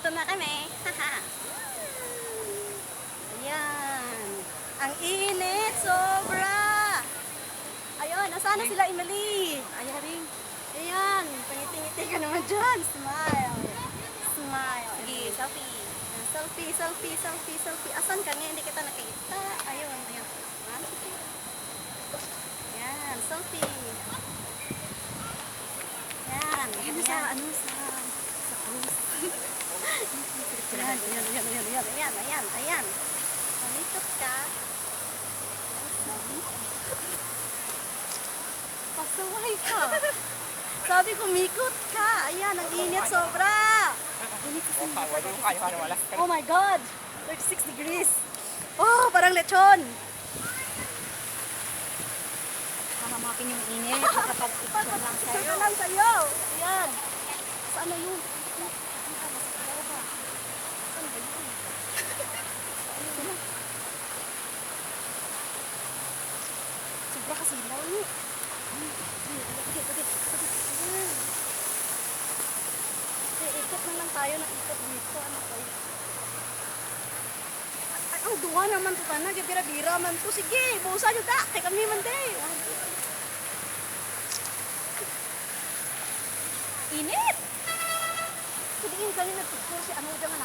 Nandito na kami. Ayan. Ang init, sobra. Ayun, nasaan na sila, Emily? Ayan rin. Ayan, pangiti-ngiti ka naman dyan. Smile. Smile. Sige, selfie. Selfie, selfie, selfie, selfie. Asan ka nga? Hindi kita nakita. Ayun, ayan. Ha? Ayan, selfie. Ayan. Ano sa, ano sa cruise? Ayan, ayan, ayan, ayan, ayan, ayan, ayan, ayan. Pamikot ka. Pasaway ka. Sabi ko, mikot ka. Ayan, ang init sobra. Init kasi. Oh my God. 36 degrees. Oh, parang lechon. Mamamakin yung init. Nakapag-picture lang Picture sa'yo. ka lang sa'yo. Ayan. Saan na yun? Saan ba yun? Sobra kasi ilaw niyo. Ikot na lang tayo ng ikot dito. Ano kayo? Ang duwa naman ito na. Bira-bira man to. Sige, busa nyo da. Kaya kami man day. Init! Sabihin kami nagpicture si ano dyan nga